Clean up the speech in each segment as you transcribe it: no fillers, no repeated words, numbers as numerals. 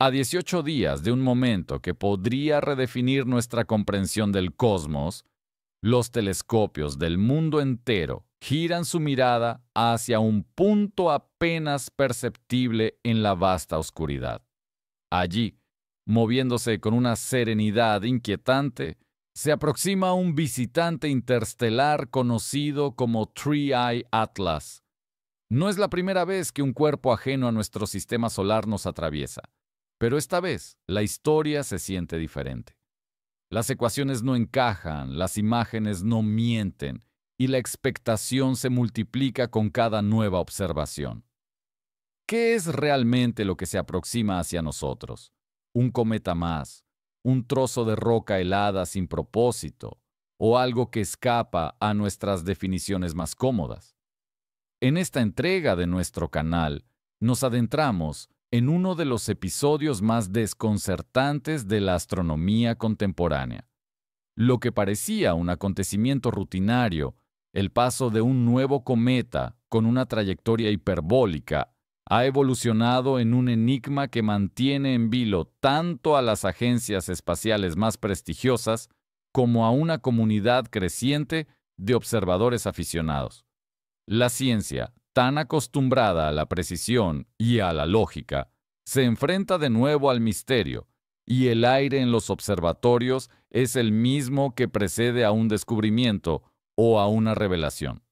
A 18 días de un momento que podría redefinir nuestra comprensión del cosmos, los telescopios del mundo entero giran su mirada hacia un punto apenas perceptible en la vasta oscuridad. Allí, moviéndose con una serenidad inquietante, se aproxima un visitante interestelar conocido como Three-Eye Atlas. No es la primera vez que un cuerpo ajeno a nuestro sistema solar nos atraviesa, pero esta vez la historia se siente diferente. Las ecuaciones no encajan, las imágenes no mienten, y la expectación se multiplica con cada nueva observación. ¿Qué es realmente lo que se aproxima hacia nosotros? ¿Un cometa más? ¿Un trozo de roca helada sin propósito? ¿O algo que escapa a nuestras definiciones más cómodas? En esta entrega de nuestro canal, nos adentramos en uno de los episodios más desconcertantes de la astronomía contemporánea. Lo que parecía un acontecimiento rutinario, el paso de un nuevo cometa con una trayectoria hiperbólica, ha evolucionado en un enigma que mantiene en vilo tanto a las agencias espaciales más prestigiosas como a una comunidad creciente de observadores aficionados. La ciencia, tan acostumbrada a la precisión y a la lógica, se enfrenta de nuevo al misterio, y el aire en los observatorios es el mismo que precede a un descubrimiento o a una revelación.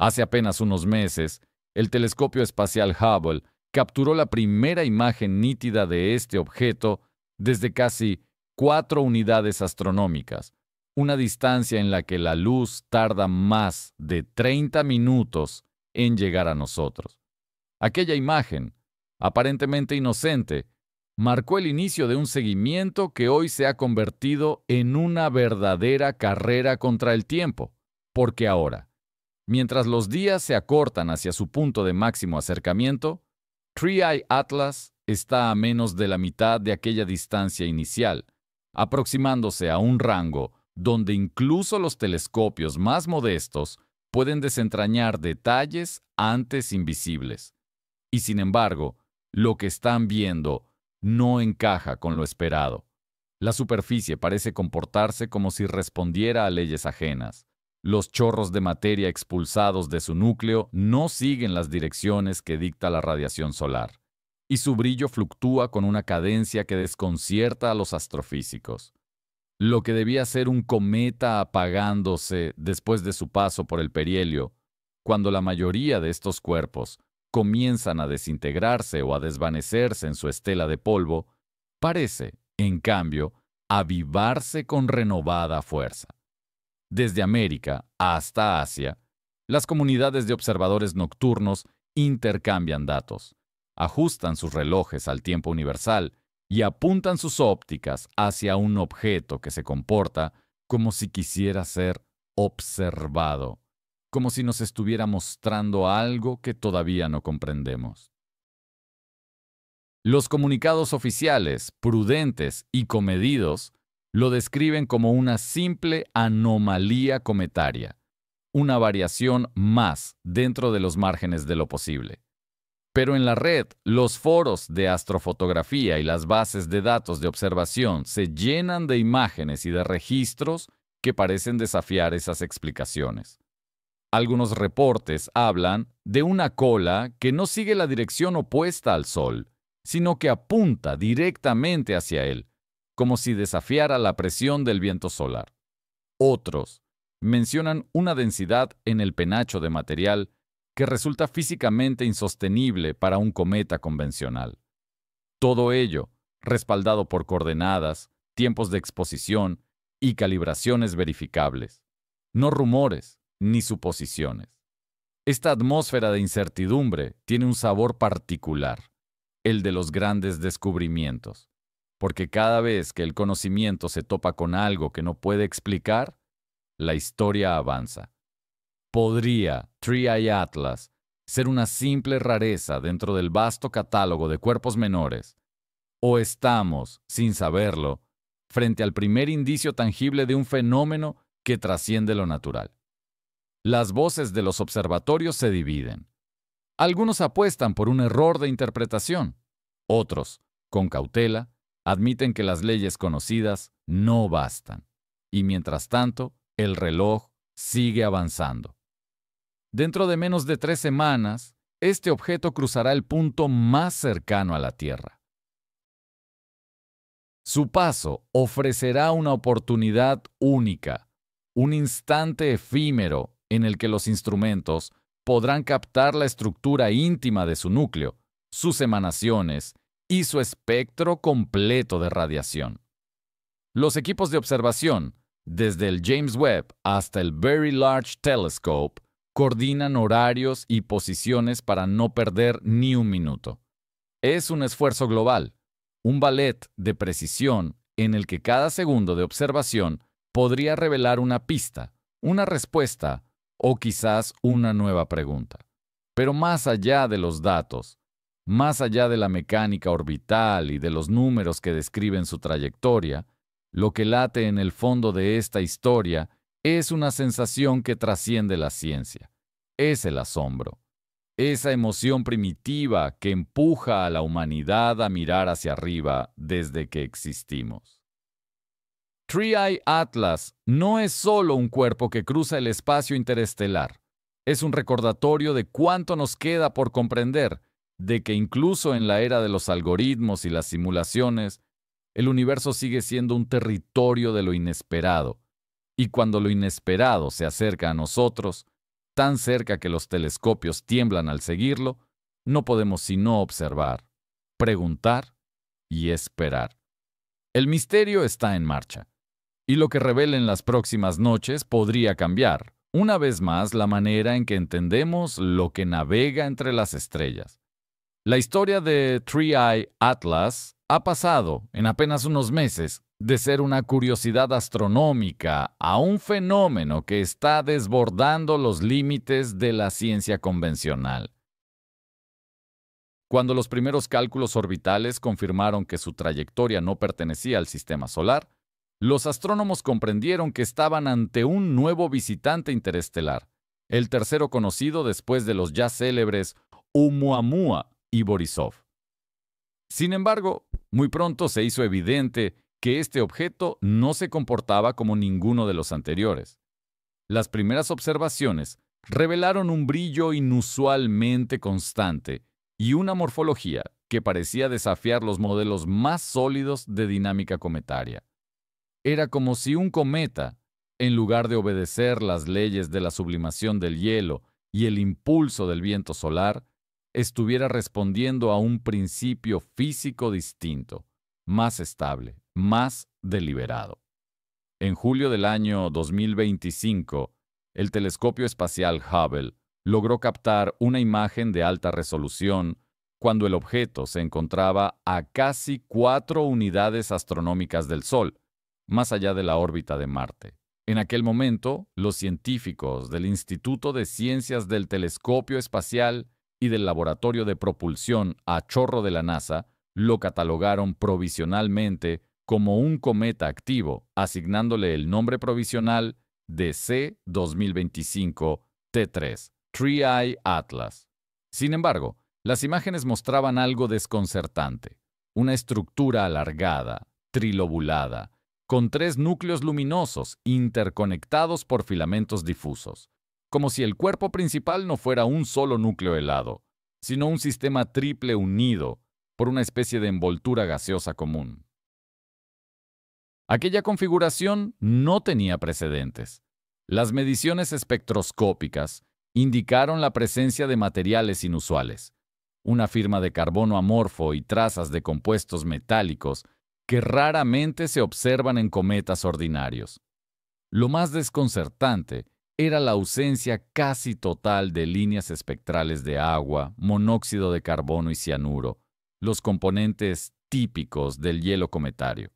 Hace apenas unos meses, el telescopio espacial Hubble capturó la primera imagen nítida de este objeto desde casi 4 unidades astronómicas, una distancia en la que la luz tarda más de 30 minutos en llegar a nosotros. Aquella imagen, aparentemente inocente, marcó el inicio de un seguimiento que hoy se ha convertido en una verdadera carrera contra el tiempo, porque ahora, mientras los días se acortan hacia su punto de máximo acercamiento, Three-Eye Atlas está a menos de la mitad de aquella distancia inicial, aproximándose a un rango donde incluso los telescopios más modestos pueden desentrañar detalles antes invisibles. Y sin embargo, lo que están viendo no encaja con lo esperado. La superficie parece comportarse como si respondiera a leyes ajenas. Los chorros de materia expulsados de su núcleo no siguen las direcciones que dicta la radiación solar, y su brillo fluctúa con una cadencia que desconcierta a los astrofísicos. Lo que debía ser un cometa apagándose después de su paso por el perihelio, cuando la mayoría de estos cuerpos comienzan a desintegrarse o a desvanecerse en su estela de polvo, parece, en cambio, avivarse con renovada fuerza. Desde América hasta Asia, las comunidades de observadores nocturnos intercambian datos, ajustan sus relojes al tiempo universal y apuntan sus ópticas hacia un objeto que se comporta como si quisiera ser observado, como si nos estuviera mostrando algo que todavía no comprendemos. Los comunicados oficiales, prudentes y comedidos, lo describen como una simple anomalía cometaria, una variación más dentro de los márgenes de lo posible. Pero en la red, los foros de astrofotografía y las bases de datos de observación se llenan de imágenes y de registros que parecen desafiar esas explicaciones. Algunos reportes hablan de una cola que no sigue la dirección opuesta al Sol, sino que apunta directamente hacia él, como si desafiara la presión del viento solar. Otros mencionan una densidad en el penacho de material que resulta físicamente insostenible para un cometa convencional. Todo ello respaldado por coordenadas, tiempos de exposición y calibraciones verificables. No rumores ni suposiciones. Esta atmósfera de incertidumbre tiene un sabor particular, el de los grandes descubrimientos, porque cada vez que el conocimiento se topa con algo que no puede explicar, la historia avanza. ¿Podría Three-Eye Atlas ser una simple rareza dentro del vasto catálogo de cuerpos menores? ¿O estamos, sin saberlo, frente al primer indicio tangible de un fenómeno que trasciende lo natural? Las voces de los observatorios se dividen. Algunos apuestan por un error de interpretación. Otros, con cautela, admiten que las leyes conocidas no bastan. Y mientras tanto, el reloj sigue avanzando. Dentro de menos de 3 semanas, este objeto cruzará el punto más cercano a la Tierra. Su paso ofrecerá una oportunidad única, un instante efímero en el que los instrumentos podrán captar la estructura íntima de su núcleo, sus emanaciones y su espectro completo de radiación. Los equipos de observación, desde el James Webb hasta el Very Large Telescope, coordinan horarios y posiciones para no perder ni un minuto. Es un esfuerzo global, un ballet de precisión en el que cada segundo de observación podría revelar una pista, una respuesta o quizás una nueva pregunta. Pero más allá de los datos, más allá de la mecánica orbital y de los números que describen su trayectoria, lo que late en el fondo de esta historia es una sensación que trasciende la ciencia. Es el asombro. Esa emoción primitiva que empuja a la humanidad a mirar hacia arriba desde que existimos. Three-Eye Atlas no es solo un cuerpo que cruza el espacio interestelar. Es un recordatorio de cuánto nos queda por comprender, de que incluso en la era de los algoritmos y las simulaciones, el universo sigue siendo un territorio de lo inesperado. Y cuando lo inesperado se acerca a nosotros, tan cerca que los telescopios tiemblan al seguirlo, no podemos sino observar, preguntar y esperar. El misterio está en marcha, y lo que revelen las próximas noches podría cambiar, una vez más, la manera en que entendemos lo que navega entre las estrellas. La historia de Three-Eye Atlas ha pasado, en apenas unos meses, de ser una curiosidad astronómica a un fenómeno que está desbordando los límites de la ciencia convencional. Cuando los primeros cálculos orbitales confirmaron que su trayectoria no pertenecía al sistema solar, los astrónomos comprendieron que estaban ante un nuevo visitante interestelar, el tercero conocido después de los ya célebres Oumuamua y Borisov. Sin embargo, muy pronto se hizo evidente que este objeto no se comportaba como ninguno de los anteriores. Las primeras observaciones revelaron un brillo inusualmente constante y una morfología que parecía desafiar los modelos más sólidos de dinámica cometaria. Era como si un cometa, en lugar de obedecer las leyes de la sublimación del hielo y el impulso del viento solar, estuviera respondiendo a un principio físico distinto, más estable, más deliberado. En julio del año 2025, el telescopio espacial Hubble logró captar una imagen de alta resolución cuando el objeto se encontraba a casi 4 unidades astronómicas del Sol, más allá de la órbita de Marte. En aquel momento, los científicos del Instituto de Ciencias del Telescopio Espacial y del Laboratorio de Propulsión a Chorro de la NASA lo catalogaron provisionalmente como un cometa activo, asignándole el nombre provisional de C-2025-T3, Three-Eye Atlas. Sin embargo, las imágenes mostraban algo desconcertante: una estructura alargada, trilobulada, con 3 núcleos luminosos interconectados por filamentos difusos, como si el cuerpo principal no fuera un solo núcleo helado, sino un sistema triple unido por una especie de envoltura gaseosa común. Aquella configuración no tenía precedentes. Las mediciones espectroscópicas indicaron la presencia de materiales inusuales, una firma de carbono amorfo y trazas de compuestos metálicos que raramente se observan en cometas ordinarios. Lo más desconcertante era la ausencia casi total de líneas espectrales de agua, monóxido de carbono y cianuro, los componentes típicos del hielo cometario.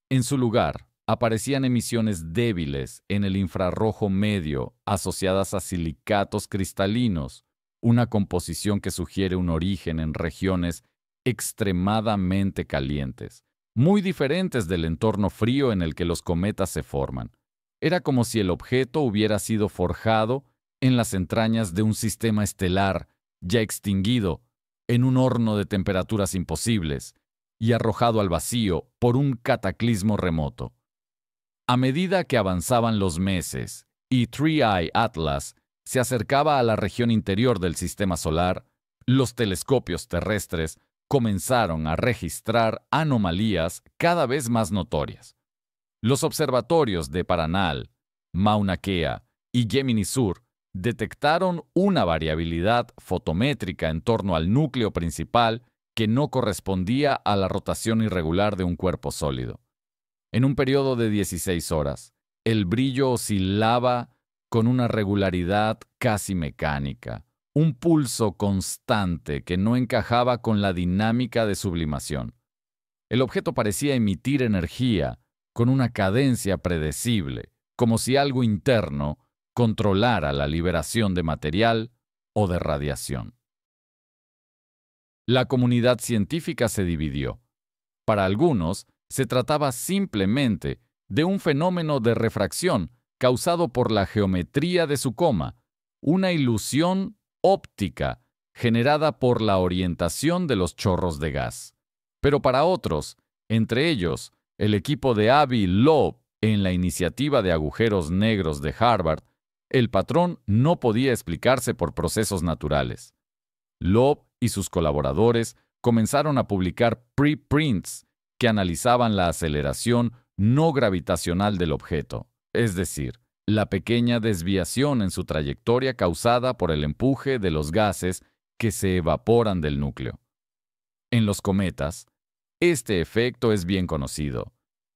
En su lugar, aparecían emisiones débiles en el infrarrojo medio asociadas a silicatos cristalinos, una composición que sugiere un origen en regiones extremadamente calientes, muy diferentes del entorno frío en el que los cometas se forman. Era como si el objeto hubiera sido forjado en las entrañas de un sistema estelar ya extinguido, en un horno de temperaturas imposibles y arrojado al vacío por un cataclismo remoto. A medida que avanzaban los meses y 3i Atlas se acercaba a la región interior del sistema solar, los telescopios terrestres comenzaron a registrar anomalías cada vez más notorias. Los observatorios de Paranal, Mauna Kea y Gemini Sur detectaron una variabilidad fotométrica en torno al núcleo principal que no correspondía a la rotación irregular de un cuerpo sólido. En un periodo de 16 horas, el brillo oscilaba con una regularidad casi mecánica, un pulso constante que no encajaba con la dinámica de sublimación. El objeto parecía emitir energía con una cadencia predecible, como si algo interno controlara la liberación de material o de radiación. La comunidad científica se dividió. Para algunos, se trataba simplemente de un fenómeno de refracción causado por la geometría de su coma, una ilusión óptica generada por la orientación de los chorros de gas. Pero para otros, entre ellos el equipo de Avi Loeb en la iniciativa de agujeros negros de Harvard, el patrón no podía explicarse por procesos naturales. Loeb y sus colaboradores comenzaron a publicar preprints que analizaban la aceleración no gravitacional del objeto, es decir, la pequeña desviación en su trayectoria causada por el empuje de los gases que se evaporan del núcleo. En los cometas, este efecto es bien conocido,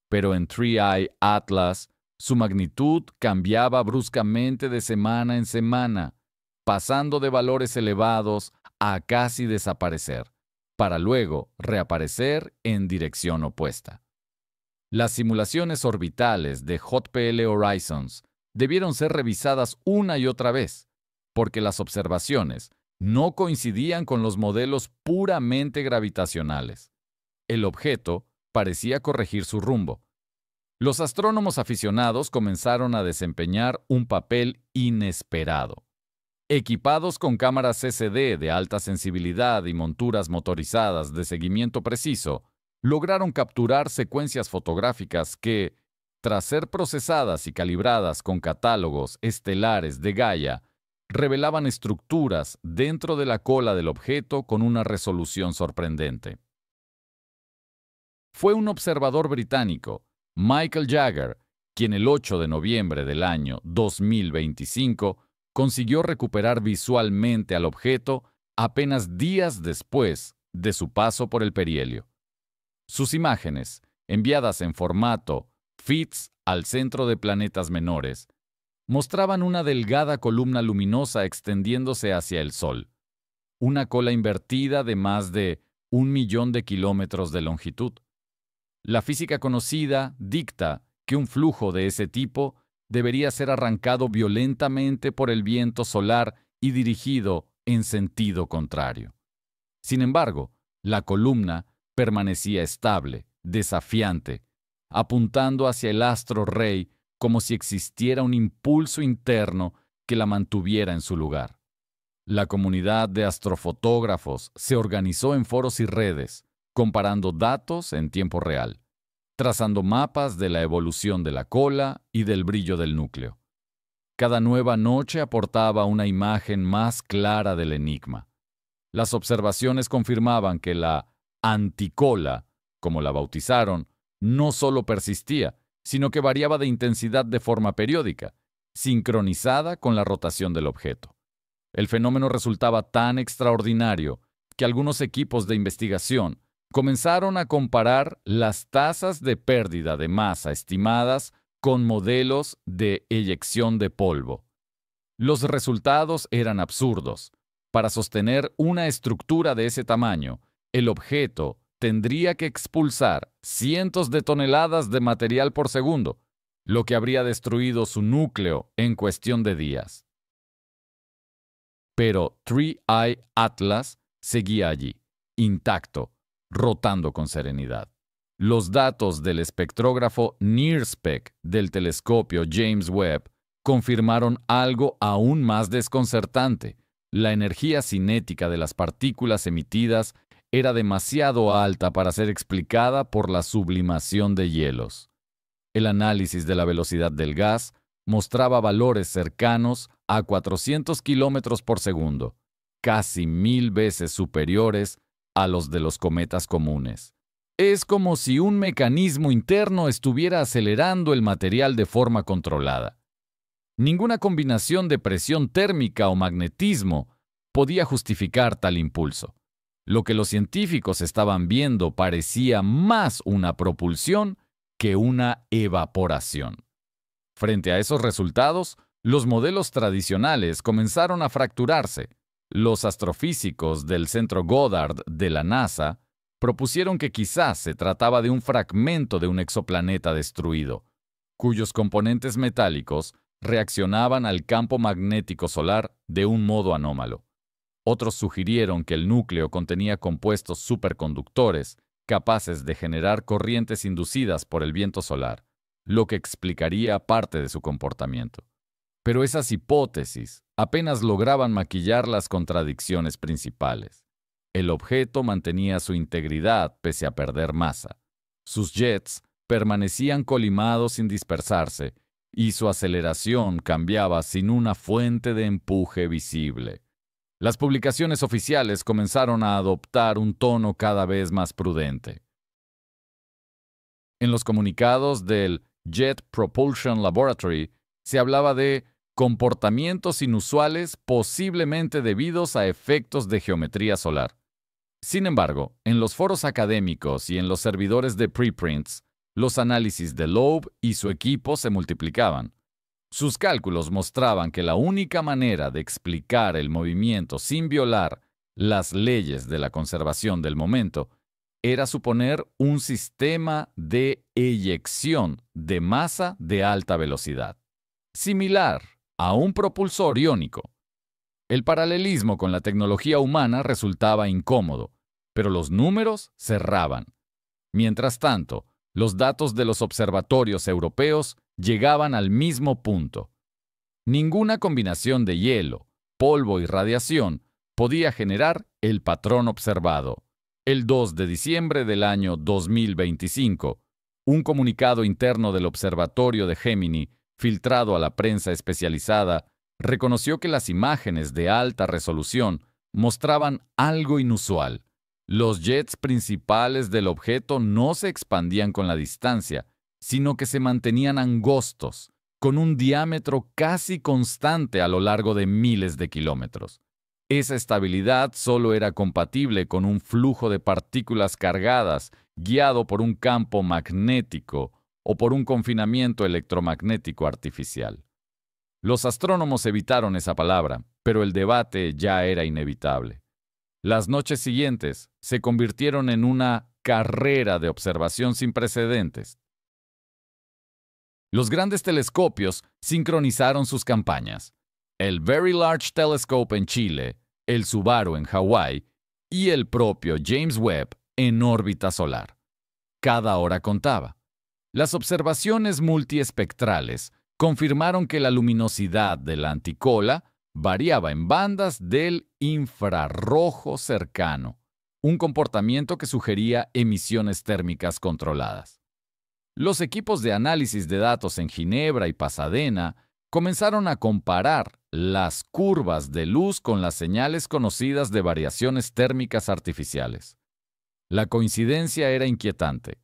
pero en 3i Atlas, su magnitud cambiaba bruscamente de semana en semana, pasando de valores elevados a casi desaparecer, para luego reaparecer en dirección opuesta. Las simulaciones orbitales de JPL Horizons debieron ser revisadas una y otra vez, porque las observaciones no coincidían con los modelos puramente gravitacionales. El objeto parecía corregir su rumbo. Los astrónomos aficionados comenzaron a desempeñar un papel inesperado. Equipados con cámaras CCD de alta sensibilidad y monturas motorizadas de seguimiento preciso, lograron capturar secuencias fotográficas que, tras ser procesadas y calibradas con catálogos estelares de Gaia, revelaban estructuras dentro de la cola del objeto con una resolución sorprendente. Fue un observador británico, Michael Jagger, quien el 8 de noviembre del año 2025 consiguió recuperar visualmente al objeto apenas días después de su paso por el perihelio. Sus imágenes, enviadas en formato FITS al Centro de Planetas Menores, mostraban una delgada columna luminosa extendiéndose hacia el Sol, una cola invertida de más de 1.000.000 de kilómetros de longitud. La física conocida dicta que un flujo de ese tipo debería ser arrancado violentamente por el viento solar y dirigido en sentido contrario. Sin embargo, la columna permanecía estable, desafiante, apuntando hacia el astro rey como si existiera un impulso interno que la mantuviera en su lugar. La comunidad de astrofotógrafos se organizó en foros y redes, comparando datos en tiempo real, trazando mapas de la evolución de la cola y del brillo del núcleo. Cada nueva noche aportaba una imagen más clara del enigma. Las observaciones confirmaban que la anticola, como la bautizaron, no solo persistía, sino que variaba de intensidad de forma periódica, sincronizada con la rotación del objeto. El fenómeno resultaba tan extraordinario que algunos equipos de investigación comenzaron a comparar las tasas de pérdida de masa estimadas con modelos de eyección de polvo. Los resultados eran absurdos. Para sostener una estructura de ese tamaño, el objeto tendría que expulsar cientos de toneladas de material por segundo, lo que habría destruido su núcleo en cuestión de días. Pero 3i Atlas seguía allí, intacto, rotando con serenidad. Los datos del espectrógrafo NIRSPEC del telescopio James Webb confirmaron algo aún más desconcertante. La energía cinética de las partículas emitidas era demasiado alta para ser explicada por la sublimación de hielos. El análisis de la velocidad del gas mostraba valores cercanos a 400 kilómetros por segundo, casi 1000 veces superiores a los de los cometas comunes. Es como si un mecanismo interno estuviera acelerando el material de forma controlada. Ninguna combinación de presión térmica o magnetismo podía justificar tal impulso. Lo que los científicos estaban viendo parecía más una propulsión que una evaporación. Frente a esos resultados, los modelos tradicionales comenzaron a fracturarse. Los astrofísicos del Centro Goddard de la NASA propusieron que quizás se trataba de un fragmento de un exoplaneta destruido, cuyos componentes metálicos reaccionaban al campo magnético solar de un modo anómalo. Otros sugirieron que el núcleo contenía compuestos superconductores capaces de generar corrientes inducidas por el viento solar, lo que explicaría parte de su comportamiento. Pero esas hipótesis apenas lograban maquillar las contradicciones principales. El objeto mantenía su integridad pese a perder masa. Sus jets permanecían colimados sin dispersarse y su aceleración cambiaba sin una fuente de empuje visible. Las publicaciones oficiales comenzaron a adoptar un tono cada vez más prudente. En los comunicados del Jet Propulsion Laboratory se hablaba de comportamientos inusuales posiblemente debidos a efectos de geometría solar. Sin embargo, en los foros académicos y en los servidores de preprints, los análisis de Loeb y su equipo se multiplicaban. Sus cálculos mostraban que la única manera de explicar el movimiento sin violar las leyes de la conservación del momento era suponer un sistema de eyección de masa de alta velocidad, similar a un propulsor iónico. El paralelismo con la tecnología humana resultaba incómodo, pero los números cerraban. Mientras tanto, los datos de los observatorios europeos llegaban al mismo punto. Ninguna combinación de hielo, polvo y radiación podía generar el patrón observado. El 2 de diciembre del año 2025, un comunicado interno del Observatorio de Gemini, filtrado a la prensa especializada, reconoció que las imágenes de alta resolución mostraban algo inusual. Los jets principales del objeto no se expandían con la distancia, sino que se mantenían angostos, con un diámetro casi constante a lo largo de miles de kilómetros. Esa estabilidad solo era compatible con un flujo de partículas cargadas guiado por un campo magnético o por un confinamiento electromagnético artificial. Los astrónomos evitaron esa palabra, pero el debate ya era inevitable. Las noches siguientes se convirtieron en una carrera de observación sin precedentes. Los grandes telescopios sincronizaron sus campañas. El Very Large Telescope en Chile, el Subaru en Hawái y el propio James Webb en órbita solar. Cada hora contaba. Las observaciones multiespectrales confirmaron que la luminosidad de la anticola variaba en bandas del infrarrojo cercano, un comportamiento que sugería emisiones térmicas controladas. Los equipos de análisis de datos en Ginebra y Pasadena comenzaron a comparar las curvas de luz con las señales conocidas de variaciones térmicas artificiales. La coincidencia era inquietante.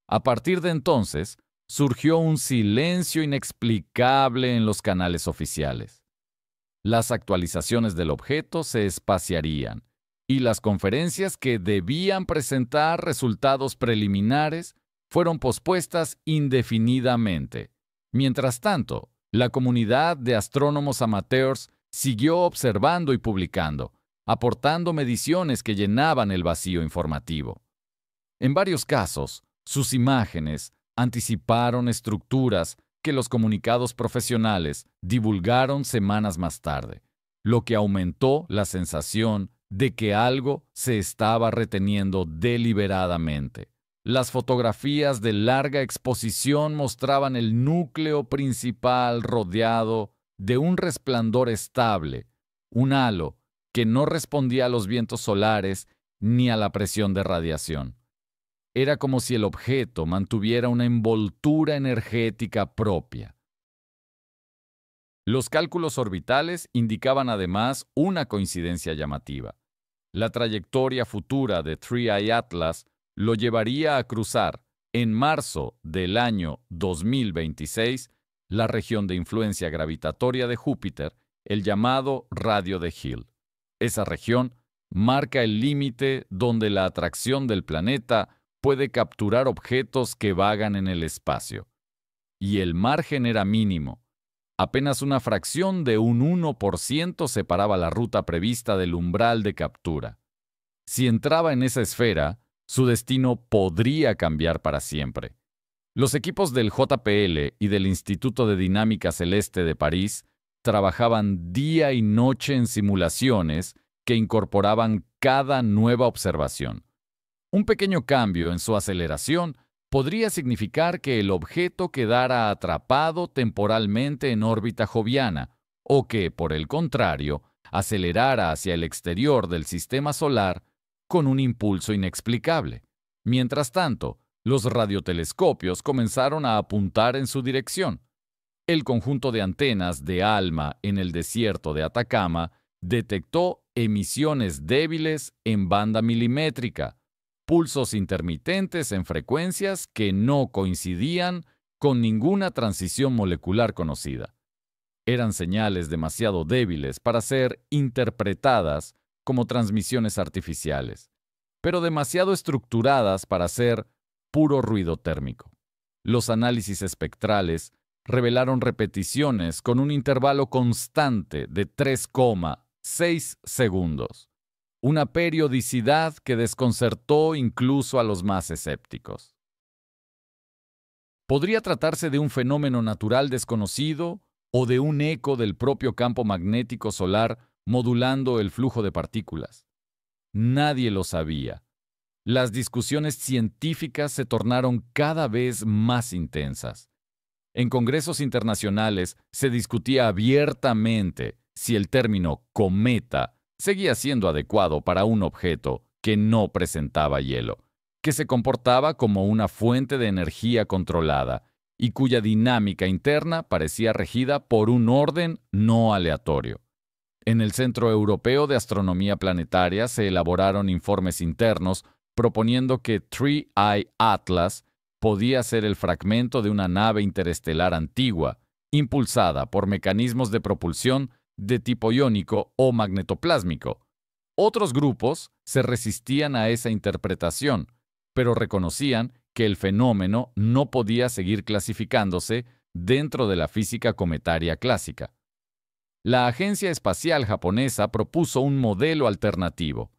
A partir de entonces, surgió un silencio inexplicable en los canales oficiales. Las actualizaciones del objeto se espaciarían, y las conferencias que debían presentar resultados preliminares fueron pospuestas indefinidamente. Mientras tanto, la comunidad de astrónomos amateurs siguió observando y publicando, aportando mediciones que llenaban el vacío informativo. En varios casos, sus imágenes anticiparon estructuras que los comunicados profesionales divulgaron semanas más tarde, lo que aumentó la sensación de que algo se estaba reteniendo deliberadamente. Las fotografías de larga exposición mostraban el núcleo principal rodeado de un resplandor estable, un halo que no respondía a los vientos solares ni a la presión de radiación. Era como si el objeto mantuviera una envoltura energética propia. Los cálculos orbitales indicaban además una coincidencia llamativa. La trayectoria futura de Three Eye Atlas lo llevaría a cruzar, en marzo del año 2026, la región de influencia gravitatoria de Júpiter, el llamado radio de Hill. Esa región marca el límite donde la atracción del planeta puede capturar objetos que vagan en el espacio. Y el margen era mínimo. Apenas una fracción de un 1% separaba la ruta prevista del umbral de captura. Si entraba en esa esfera, su destino podría cambiar para siempre. Los equipos del JPL y del Instituto de Dinámica Celeste de París trabajaban día y noche en simulaciones que incorporaban cada nueva observación. Un pequeño cambio en su aceleración podría significar que el objeto quedara atrapado temporalmente en órbita joviana, o que, por el contrario, acelerara hacia el exterior del sistema solar con un impulso inexplicable. Mientras tanto, los radiotelescopios comenzaron a apuntar en su dirección. El conjunto de antenas de ALMA en el desierto de Atacama detectó emisiones débiles en banda milimétrica, pulsos intermitentes en frecuencias que no coincidían con ninguna transición molecular conocida. Eran señales demasiado débiles para ser interpretadas como transmisiones artificiales, pero demasiado estructuradas para ser puro ruido térmico. Los análisis espectrales revelaron repeticiones con un intervalo constante de 3,6 segundos. Una periodicidad que desconcertó incluso a los más escépticos. ¿Podría tratarse de un fenómeno natural desconocido o de un eco del propio campo magnético solar modulando el flujo de partículas? Nadie lo sabía. Las discusiones científicas se tornaron cada vez más intensas. En congresos internacionales se discutía abiertamente si el término cometa seguía siendo adecuado para un objeto que no presentaba hielo, que se comportaba como una fuente de energía controlada y cuya dinámica interna parecía regida por un orden no aleatorio. En el Centro Europeo de Astronomía Planetaria se elaboraron informes internos proponiendo que Three Eye Atlas podía ser el fragmento de una nave interestelar antigua, impulsada por mecanismos de propulsión de tipo iónico o magnetoplásmico. Otros grupos se resistían a esa interpretación, pero reconocían que el fenómeno no podía seguir clasificándose dentro de la física cometaria clásica. La Agencia Espacial Japonesa propuso un modelo alternativo.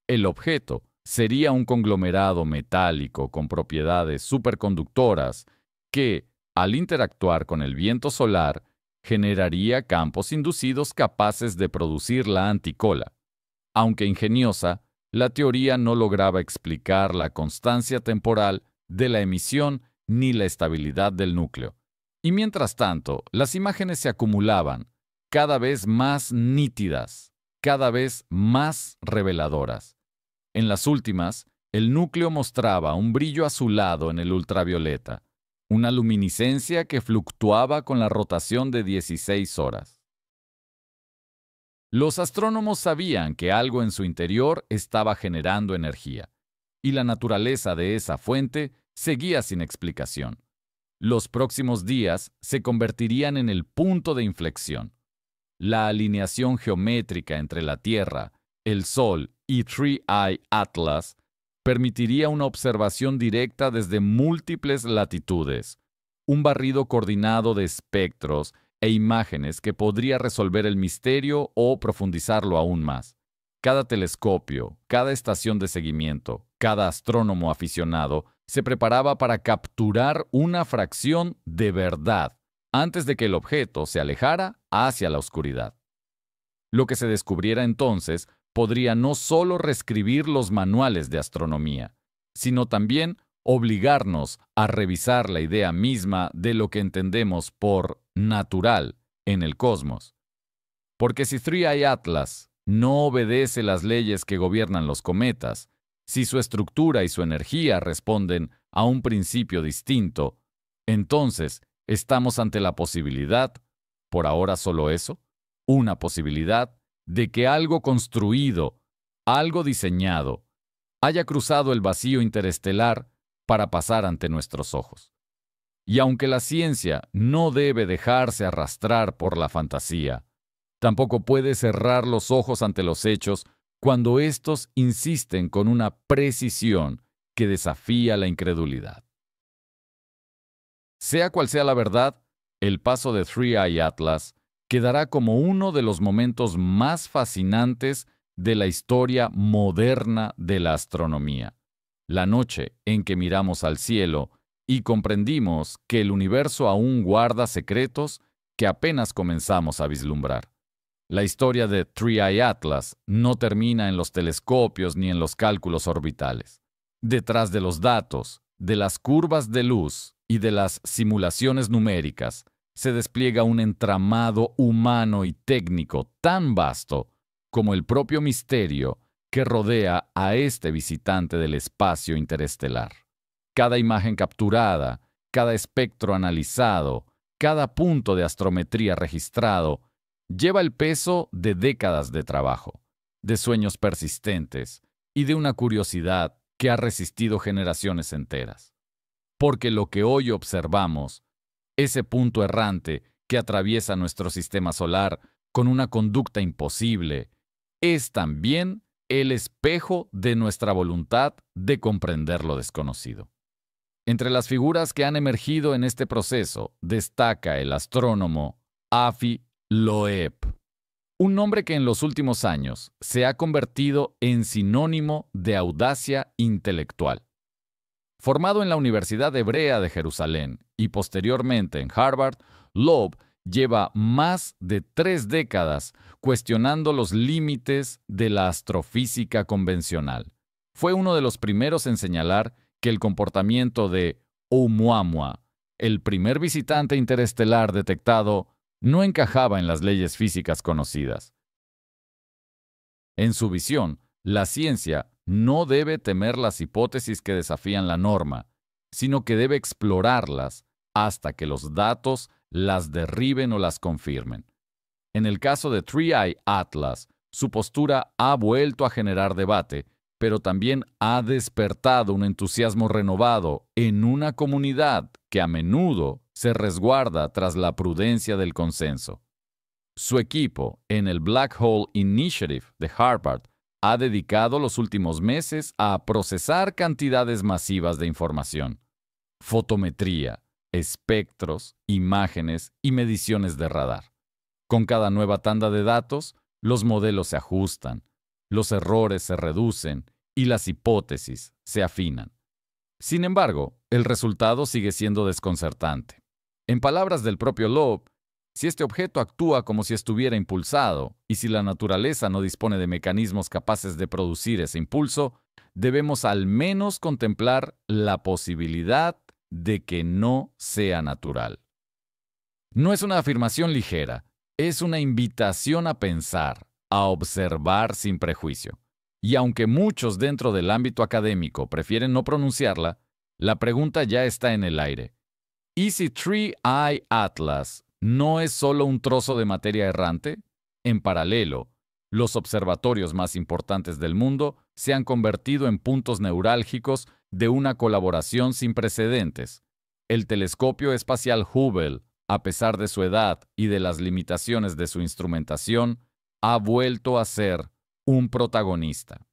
El objeto sería un conglomerado metálico con propiedades superconductoras que, al interactuar con el viento solar, generaría campos inducidos capaces de producir la anticola. Aunque ingeniosa, la teoría no lograba explicar la constancia temporal de la emisión ni la estabilidad del núcleo. Y mientras tanto, las imágenes se acumulaban, cada vez más nítidas, cada vez más reveladoras. En las últimas, el núcleo mostraba un brillo azulado en el ultravioleta, una luminiscencia que fluctuaba con la rotación de 16 horas. Los astrónomos sabían que algo en su interior estaba generando energía, y la naturaleza de esa fuente seguía sin explicación. Los próximos días se convertirían en el punto de inflexión. La alineación geométrica entre la Tierra, el Sol y Three Eye Atlas permitiría una observación directa desde múltiples latitudes, un barrido coordinado de espectros e imágenes que podría resolver el misterio o profundizarlo aún más. Cada telescopio, cada estación de seguimiento, cada astrónomo aficionado se preparaba para capturar una fracción de verdad antes de que el objeto se alejara hacia la oscuridad. Lo que se descubriera entonces podría no solo reescribir los manuales de astronomía, sino también obligarnos a revisar la idea misma de lo que entendemos por natural en el cosmos. Porque si Three Eye Atlas no obedece las leyes que gobiernan los cometas, si su estructura y su energía responden a un principio distinto, entonces estamos ante la posibilidad, por ahora solo eso, una posibilidad de que algo construido, algo diseñado, haya cruzado el vacío interestelar para pasar ante nuestros ojos. Y aunque la ciencia no debe dejarse arrastrar por la fantasía, tampoco puede cerrar los ojos ante los hechos cuando éstos insisten con una precisión que desafía la incredulidad. Sea cual sea la verdad, el paso de Three Eye Atlas quedará como uno de los momentos más fascinantes de la historia moderna de la astronomía. La noche en que miramos al cielo y comprendimos que el universo aún guarda secretos que apenas comenzamos a vislumbrar. La historia de Three Eye Atlas no termina en los telescopios ni en los cálculos orbitales. Detrás de los datos, de las curvas de luz y de las simulaciones numéricas, se despliega un entramado humano y técnico tan vasto como el propio misterio que rodea a este visitante del espacio interestelar. Cada imagen capturada, cada espectro analizado, cada punto de astrometría registrado, lleva el peso de décadas de trabajo, de sueños persistentes y de una curiosidad que ha resistido generaciones enteras. Porque lo que hoy observamos, ese punto errante que atraviesa nuestro sistema solar con una conducta imposible, es también el espejo de nuestra voluntad de comprender lo desconocido. Entre las figuras que han emergido en este proceso destaca el astrónomo Avi Loeb, un nombre que en los últimos años se ha convertido en sinónimo de audacia intelectual. Formado en la Universidad Hebrea de Jerusalén y posteriormente en Harvard, Loeb lleva más de 3 décadas cuestionando los límites de la astrofísica convencional. Fue uno de los primeros en señalar que el comportamiento de Oumuamua, el primer visitante interestelar detectado, no encajaba en las leyes físicas conocidas. En su visión, la ciencia no debe temer las hipótesis que desafían la norma, sino que debe explorarlas hasta que los datos las derriben o las confirmen. En el caso de Three Eye Atlas, su postura ha vuelto a generar debate, pero también ha despertado un entusiasmo renovado en una comunidad que a menudo se resguarda tras la prudencia del consenso. Su equipo en el Black Hole Initiative de Harvard ha dedicado los últimos meses a procesar cantidades masivas de información, fotometría, espectros, imágenes y mediciones de radar. Con cada nueva tanda de datos, los modelos se ajustan, los errores se reducen y las hipótesis se afinan. Sin embargo, el resultado sigue siendo desconcertante. En palabras del propio Loeb, si este objeto actúa como si estuviera impulsado y si la naturaleza no dispone de mecanismos capaces de producir ese impulso, debemos al menos contemplar la posibilidad de que no sea natural. No es una afirmación ligera, es una invitación a pensar, a observar sin prejuicio. Y aunque muchos dentro del ámbito académico prefieren no pronunciarla, la pregunta ya está en el aire. ¿Y si Three Eye Atlas no es solo un trozo de materia errante? En paralelo, los observatorios más importantes del mundo se han convertido en puntos neurálgicos de una colaboración sin precedentes. El telescopio espacial Hubble, a pesar de su edad y de las limitaciones de su instrumentación, ha vuelto a ser un protagonista.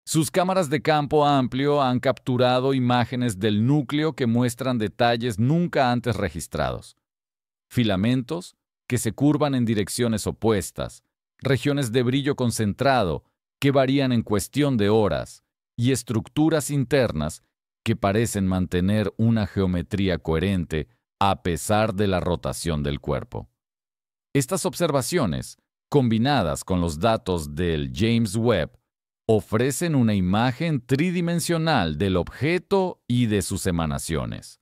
Sus cámaras de campo amplio han capturado imágenes del núcleo que muestran detalles nunca antes registrados. Filamentos que se curvan en direcciones opuestas, regiones de brillo concentrado que varían en cuestión de horas y estructuras internas que parecen mantener una geometría coherente a pesar de la rotación del cuerpo. Estas observaciones, combinadas con los datos del James Webb, ofrecen una imagen tridimensional del objeto y de sus emanaciones.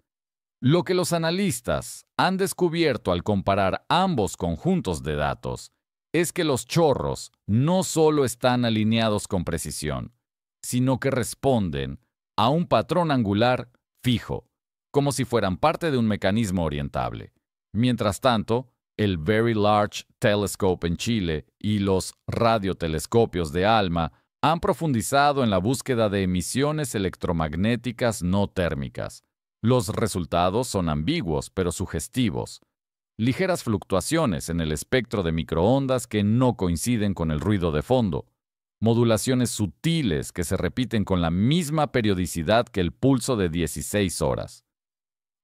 Lo que los analistas han descubierto al comparar ambos conjuntos de datos es que los chorros no solo están alineados con precisión, sino que responden a un patrón angular fijo, como si fueran parte de un mecanismo orientable. Mientras tanto, el Very Large Telescope en Chile y los radiotelescopios de ALMA han profundizado en la búsqueda de emisiones electromagnéticas no térmicas. Los resultados son ambiguos pero sugestivos. Ligeras fluctuaciones en el espectro de microondas que no coinciden con el ruido de fondo. Modulaciones sutiles que se repiten con la misma periodicidad que el pulso de 16 horas.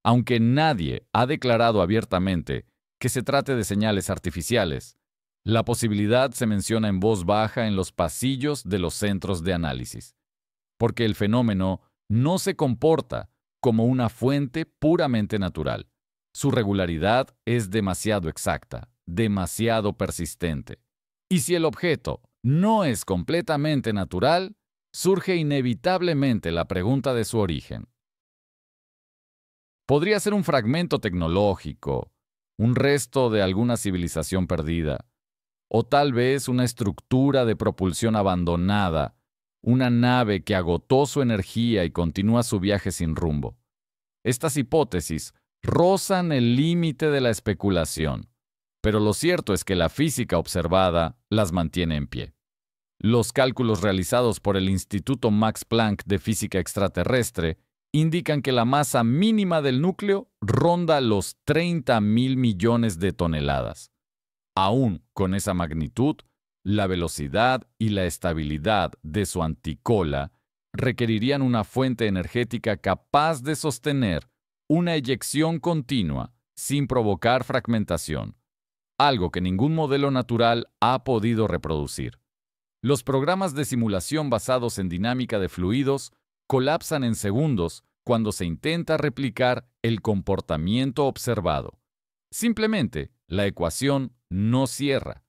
Aunque nadie ha declarado abiertamente que se trate de señales artificiales, la posibilidad se menciona en voz baja en los pasillos de los centros de análisis, porque el fenómeno no se comporta como una fuente puramente natural. Su regularidad es demasiado exacta, demasiado persistente. Y si el objeto no es completamente natural, surge inevitablemente la pregunta de su origen. Podría ser un fragmento tecnológico, un resto de alguna civilización perdida, o tal vez una estructura de propulsión abandonada, una nave que agotó su energía y continúa su viaje sin rumbo. Estas hipótesis rozan el límite de la especulación, pero lo cierto es que la física observada las mantiene en pie. Los cálculos realizados por el Instituto Max Planck de Física Extraterrestre indican que la masa mínima del núcleo ronda los 30.000 millones de toneladas. Aún con esa magnitud, la velocidad y la estabilidad de su anticola requerirían una fuente energética capaz de sostener una eyección continua sin provocar fragmentación, algo que ningún modelo natural ha podido reproducir. Los programas de simulación basados en dinámica de fluidos colapsan en segundos cuando se intenta replicar el comportamiento observado. Simplemente, la ecuación no cierra.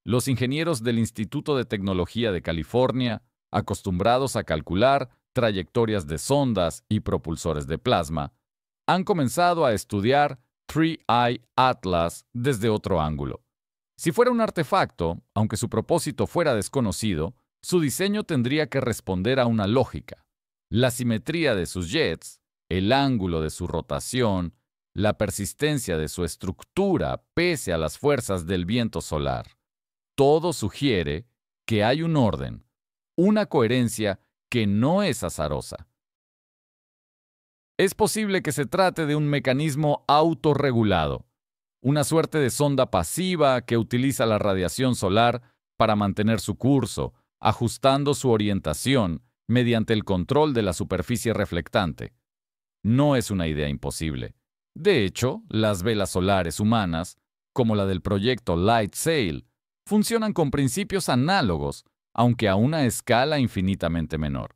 Los ingenieros del Instituto de Tecnología de California, acostumbrados a calcular trayectorias de sondas y propulsores de plasma, han comenzado a estudiar Three Eye Atlas desde otro ángulo. Si fuera un artefacto, aunque su propósito fuera desconocido, su diseño tendría que responder a una lógica. La simetría de sus jets, el ángulo de su rotación, la persistencia de su estructura pese a las fuerzas del viento solar. Todo sugiere que hay un orden, una coherencia que no es azarosa. Es posible que se trate de un mecanismo autorregulado, una suerte de sonda pasiva que utiliza la radiación solar para mantener su curso, ajustando su orientación mediante el control de la superficie reflectante. No es una idea imposible. De hecho, las velas solares humanas, como la del proyecto LightSail, funcionan con principios análogos, aunque a una escala infinitamente menor.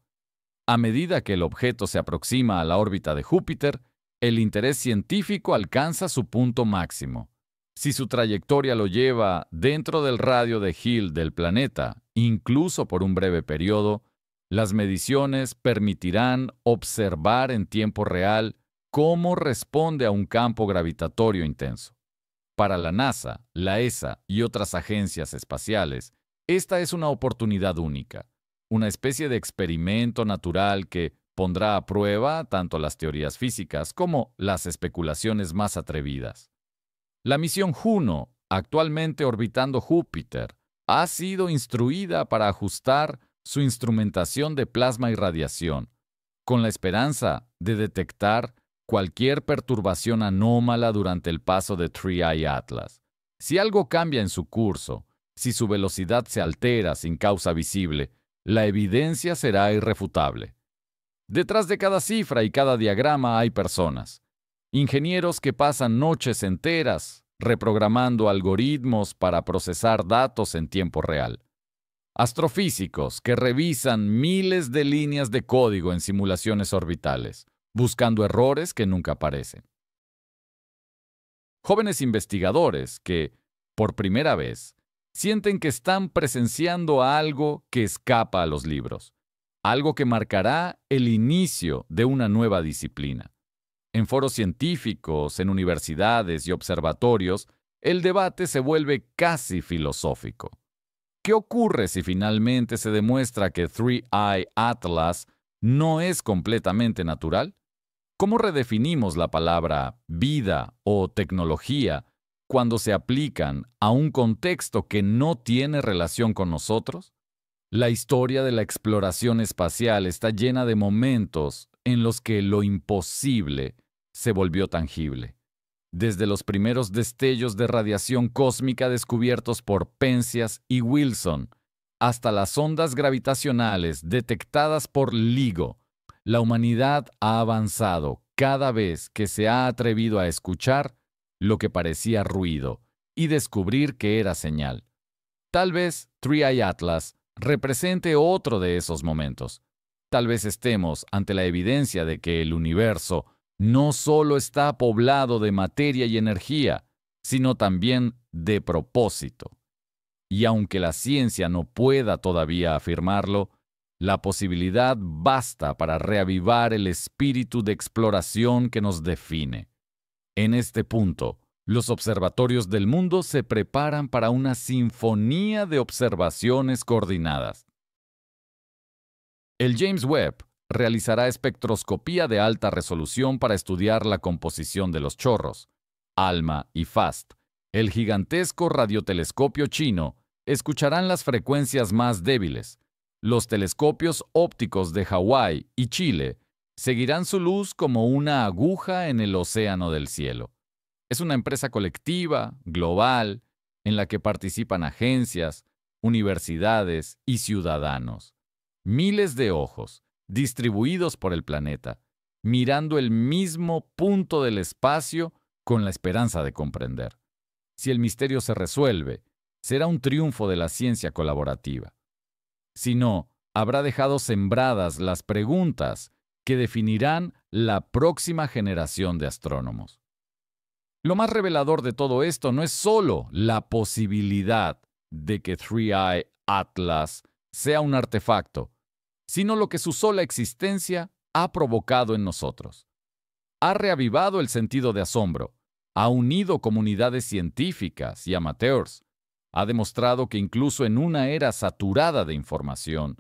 A medida que el objeto se aproxima a la órbita de Júpiter, el interés científico alcanza su punto máximo. Si su trayectoria lo lleva dentro del radio de Hill del planeta, incluso por un breve periodo, las mediciones permitirán observar en tiempo real cómo responde a un campo gravitatorio intenso. Para la NASA, la ESA y otras agencias espaciales, esta es una oportunidad única, una especie de experimento natural que pondrá a prueba tanto las teorías físicas como las especulaciones más atrevidas. La misión Juno, actualmente orbitando Júpiter, ha sido instruida para ajustar su instrumentación de plasma y radiación, con la esperanza de detectar cualquier perturbación anómala durante el paso de Three Eye Atlas. Si algo cambia en su curso, si su velocidad se altera sin causa visible, la evidencia será irrefutable. Detrás de cada cifra y cada diagrama hay personas. Ingenieros que pasan noches enteras reprogramando algoritmos para procesar datos en tiempo real. Astrofísicos que revisan miles de líneas de código en simulaciones orbitales, buscando errores que nunca aparecen. Jóvenes investigadores que, por primera vez, sienten que están presenciando algo que escapa a los libros, algo que marcará el inicio de una nueva disciplina. En foros científicos, en universidades y observatorios, el debate se vuelve casi filosófico. ¿Qué ocurre si finalmente se demuestra que Three Eye Atlas no es completamente natural? ¿Cómo redefinimos la palabra vida o tecnología cuando se aplican a un contexto que no tiene relación con nosotros? La historia de la exploración espacial está llena de momentos en los que lo imposible se volvió tangible. Desde los primeros destellos de radiación cósmica descubiertos por Penzias y Wilson, hasta las ondas gravitacionales detectadas por LIGO, la humanidad ha avanzado cada vez que se ha atrevido a escuchar lo que parecía ruido y descubrir que era señal. Tal vez Three Eye Atlas represente otro de esos momentos. Tal vez estemos ante la evidencia de que el universo no solo está poblado de materia y energía, sino también de propósito. Y aunque la ciencia no pueda todavía afirmarlo, la posibilidad basta para reavivar el espíritu de exploración que nos define. En este punto, los observatorios del mundo se preparan para una sinfonía de observaciones coordinadas. El James Webb realizará espectroscopía de alta resolución para estudiar la composición de los chorros. ALMA y FAST, el gigantesco radiotelescopio chino, escucharán las frecuencias más débiles. Los telescopios ópticos de Hawái y Chile seguirán su luz como una aguja en el océano del cielo. Es una empresa colectiva, global, en la que participan agencias, universidades y ciudadanos. Miles de ojos, distribuidos por el planeta, mirando el mismo punto del espacio con la esperanza de comprender. Si el misterio se resuelve, será un triunfo de la ciencia colaborativa. Si no, habrá dejado sembradas las preguntas que definirán la próxima generación de astrónomos. Lo más revelador de todo esto no es solo la posibilidad de que Three Eye Atlas sea un artefacto, sino lo que su sola existencia ha provocado en nosotros. Ha reavivado el sentido de asombro, ha unido comunidades científicas y amateurs, ha demostrado que incluso en una era saturada de información,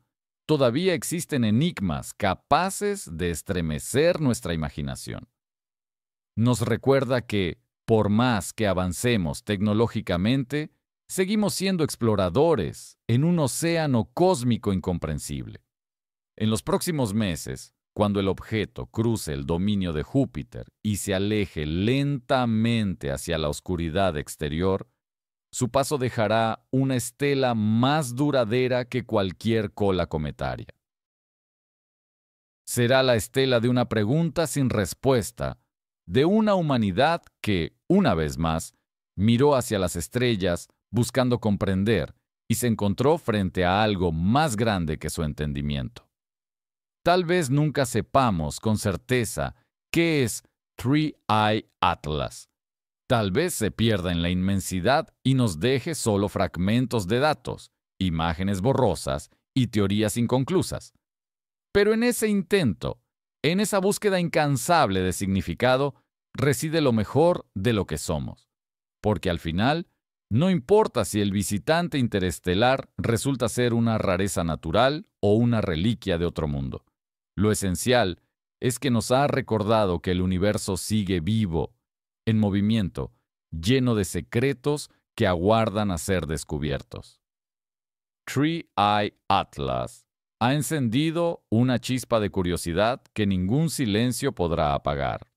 todavía existen enigmas capaces de estremecer nuestra imaginación. Nos recuerda que, por más que avancemos tecnológicamente, seguimos siendo exploradores en un océano cósmico incomprensible. En los próximos meses, cuando el objeto cruce el dominio de Júpiter y se aleje lentamente hacia la oscuridad exterior, su paso dejará una estela más duradera que cualquier cola cometaria. Será la estela de una pregunta sin respuesta, de una humanidad que, una vez más, miró hacia las estrellas buscando comprender y se encontró frente a algo más grande que su entendimiento. Tal vez nunca sepamos con certeza qué es Three Eye Atlas. Tal vez se pierda en la inmensidad y nos deje solo fragmentos de datos, imágenes borrosas y teorías inconclusas. Pero en ese intento, en esa búsqueda incansable de significado, reside lo mejor de lo que somos. Porque al final, no importa si el visitante interestelar resulta ser una rareza natural o una reliquia de otro mundo. Lo esencial es que nos ha recordado que el universo sigue vivo, en movimiento, lleno de secretos que aguardan a ser descubiertos. Three Eye Atlas ha encendido una chispa de curiosidad que ningún silencio podrá apagar.